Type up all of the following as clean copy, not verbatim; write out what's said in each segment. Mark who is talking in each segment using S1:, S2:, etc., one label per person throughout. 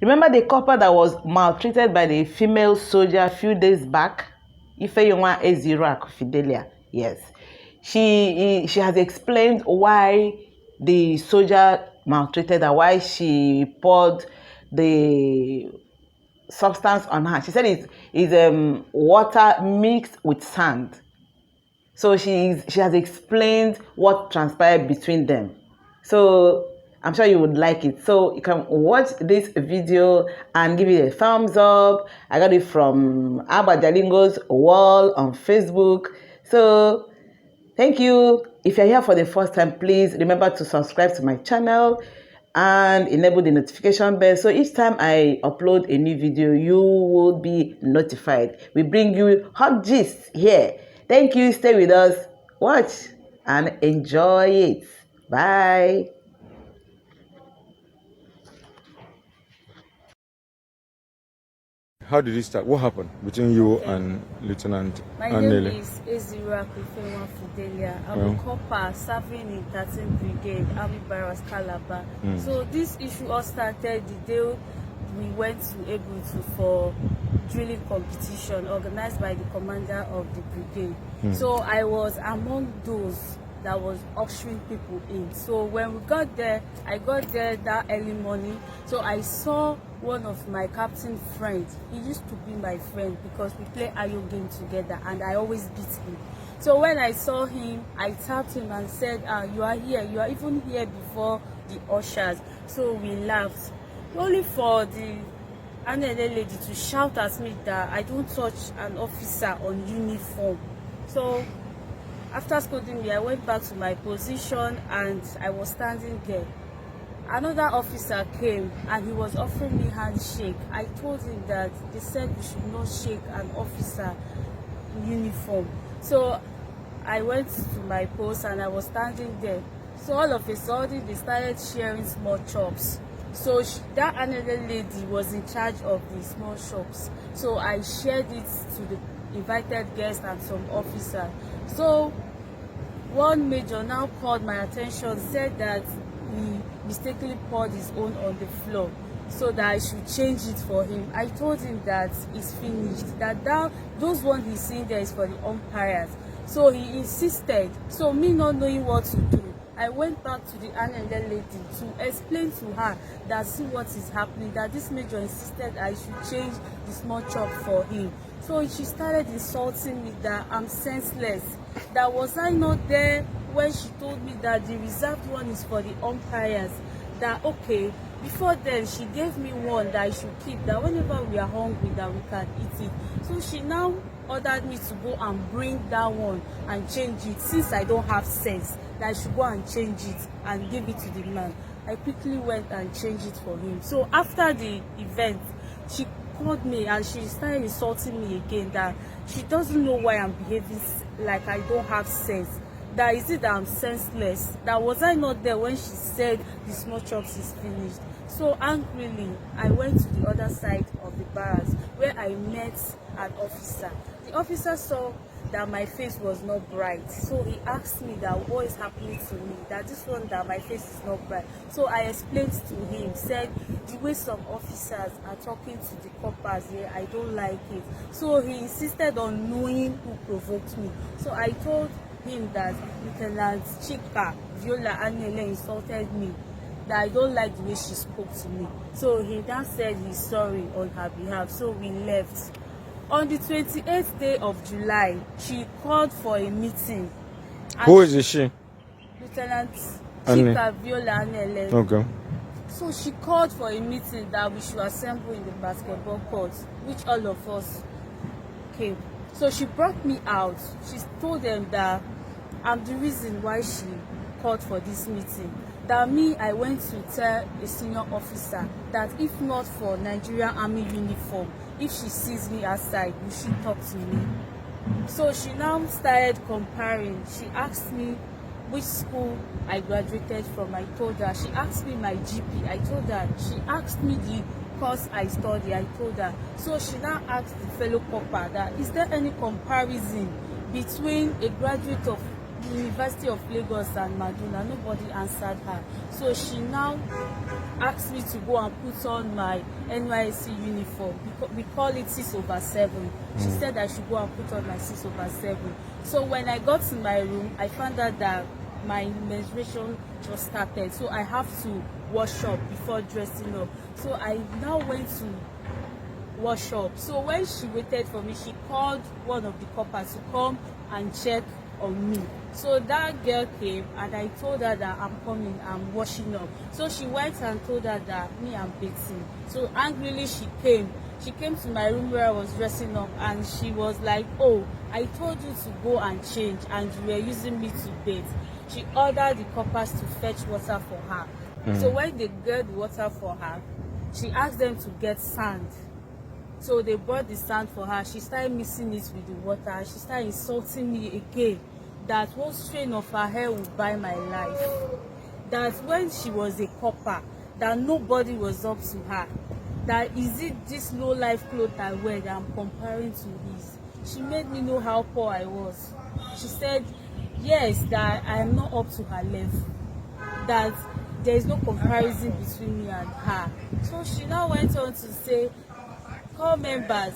S1: Remember the corper that was maltreated by the female soldier a few days back? Ifeyonwa Ezira Fidelia. Yes. She has explained why the soldier maltreated her, why she poured the substance on her. She said it's water mixed with sand. So she has explained what transpired between them. So I'm sure you would like it. So you can watch this video and give it a thumbs up. I got it from Abba Jalingo's wall on Facebook. So thank you. If you're here for the first time, please remember to subscribe to my channel and enable the notification bell. So each time I upload a new video, you will be notified. We bring you hot gist here. Thank you. Stay with us. Watch and enjoy it. Bye.
S2: How did it start? What happened between you and Lieutenant
S3: Name is Ezira Fidelia. I'm a corper serving in 13th Brigade, Army Barracks, Calabar. So this issue all started the day we went to Ebutu for drilling competition organized by the commander of the brigade. So I was among those that was ushering people in. So when we got there, I got there that early morning. So I saw one of my captain friends. He used to be my friend because we play Ayo game together and I always beat him. So when I saw him, I tapped him and said, you are here. You are even here before the ushers. So we laughed. Only for the Anele lady to shout at me that I don't touch an officer on uniform. So after scolding me, I went back to my position and I was standing there. Another officer came and he was offering me handshake. I told him that they said we should not shake an officer in uniform. So I went to my post and I was standing there. So all of a sudden they started sharing small chops. So that another lady was in charge of the small shops. So I shared it to the invited guests and some officers. So one major now called my attention, said that he mistakenly poured his own on the floor, so that I should change it for him. I told him that it's finished, that those ones he's seeing there is for the umpires. So he insisted. So me not knowing what to do, I went back to the Anende lady to explain to her that see what is happening, that this major insisted I should change the small chop for him. So she started insulting me that I'm senseless, that was I not there when she told me that the reserved one is for the umpires, that okay, before then she gave me one that I should keep, that whenever we are hungry that we can eat it. So she now ordered me to go and bring that one and change it, since I don't have sense, that I should go and change it and give it to the man. I quickly went and changed it for him. So after the event, she called me and she started insulting me again, that she doesn't know why I'm behaving like I don't have sense. That is it that I'm senseless? That was I not there when she said the small chops is finished? So angrily, I went to the other side of the barracks where I met an officer. The officer saw that my face was not bright, so he asked me that what is happening to me, that this one, that my face is not bright. So I explained to him, said the way some officers are talking to the coppers here, I don't like it. So he insisted on knowing who provoked me. So I told him that Lieutenant Chika Viola Anele insulted me, that I don't like the way she spoke to me. So he then said he's sorry on her behalf. So we left. On the 28th day of July, she called for a meeting.
S2: Who is she?
S3: Lieutenant Chika Viola Anele.
S2: Okay.
S3: So she called for a meeting that we should assemble in the basketball court, which all of us came. So she brought me out. She told them that I'm the reason why she called for this meeting. That me, I went to tell a senior officer that if not for Nigerian Army uniform, if she sees me outside, will she talk to me? So she now started comparing. She asked me which school I graduated from. I told her. She asked me my GP. I told her. She asked me the course I study. I told her. So she now asked the fellow corper that is there any comparison between a graduate of the University of Lagos and Maduna? Nobody answered her. So she now asked me to go and put on my NYSC uniform. We call it 6/7. She said I should go and put on my 6/7. So when I got to my room, I found out that my menstruation just started. So I have to wash up before dressing up. So I now went to wash up. So when she waited for me, she called one of the coppers to come and check on me. So that girl came and I told her that I'm coming, I'm washing up. So she went and told her that me, I'm bathing. So angrily she came to my room where I was dressing up, and she was like, oh, I told you to go and change and you were using me to bathe. She ordered the coppers to fetch water for her. So when they got the water for her, she asked them to get sand. So they brought the sand for her. She started mixing it with the water. She started insulting me again, that one strain of her hair would buy my life. That when she was a copper, that nobody was up to her. That is it this low life clothes I wear that I'm comparing to his. She made me know how poor I was. She said, yes, that I am not up to her level. That there is no comparison between me and her. So she now went on to say, corps members,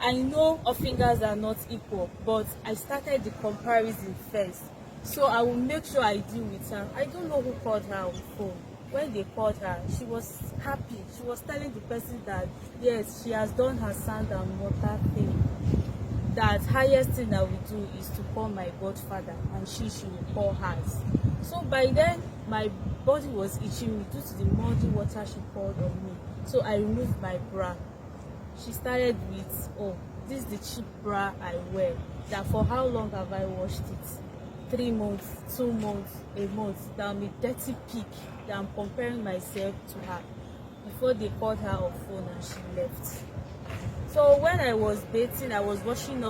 S3: I know our fingers are not equal, but I started the comparison first. So I will make sure I deal with her. I don't know who called her on the phone. When they called her, she was happy. She was telling the person that, yes, she has done her sand and water thing. That highest thing that we do is to call my godfather, and she will call hers. So by then, my body was itching me due to the muddy water she poured on me. So I removed my bra. She started with, oh, this is the cheap bra I wear. That for how long have I washed it? 3 months, 2 months, a month. That I'm a dirty pig. That I'm comparing myself to her. Before they called her on phone and she left. So when I was bathing, I was washing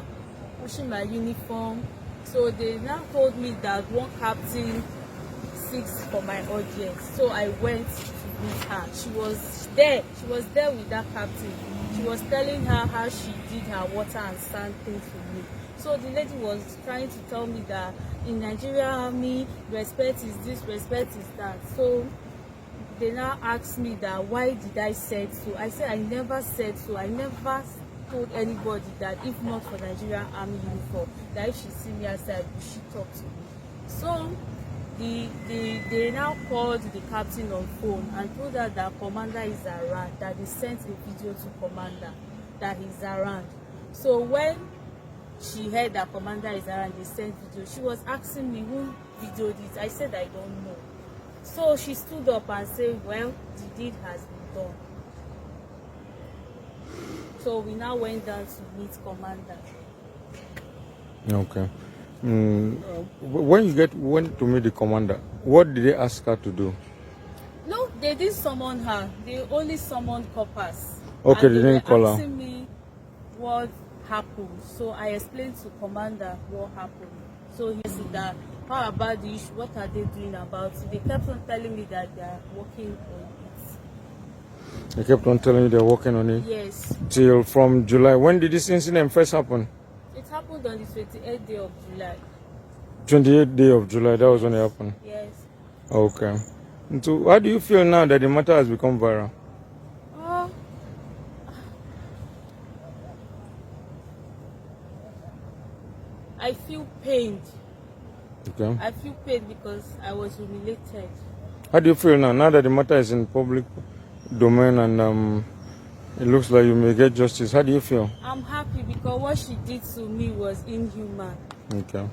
S3: my uniform. So they now told me that one captain seeks for my audience. So I went to meet her. She was there with that captain. She was telling her how she did her water and sand thing for me. So the lady was trying to tell me that in Nigerian army, respect is this, respect is that. So they now asked me that why did I say so. I said I never said so. I never told anybody that if not for Nigerian army uniform, that if she see me outside, she talk to me. So they now called the captain on phone and told her that commander is around, that they sent a video to commander that he's around. So when she heard that commander is around, they sent video. She was asking me who videoed it. I said I don't know. So she stood up and said, well, the deed has been done. So we now went down to meet commander.
S2: Okay. When you went to meet the commander, what did they ask her to do?
S3: No, they didn't summon her. They only summoned coppers.
S2: Okay,
S3: and
S2: they didn't call her.
S3: asking me what happened. So I explained to commander what happened. So he said that, how about the issue? What are they doing about it? They kept on telling me that they are working on it.
S2: They kept on telling you they're working on it?
S3: Yes.
S2: Till from July. When did this incident first happen?
S3: It happened on the 28th day of July.
S2: 28th day of July, that was when it happened?
S3: Yes.
S2: Okay. And so how do you feel now that the matter has become viral?
S3: I feel pained.
S2: Okay.
S3: I feel pained because I was humiliated.
S2: How do you feel now that the matter is in public domain and it looks like you may get justice? How do you feel?
S3: I'm happy because what she did to me was inhuman.
S2: Okay.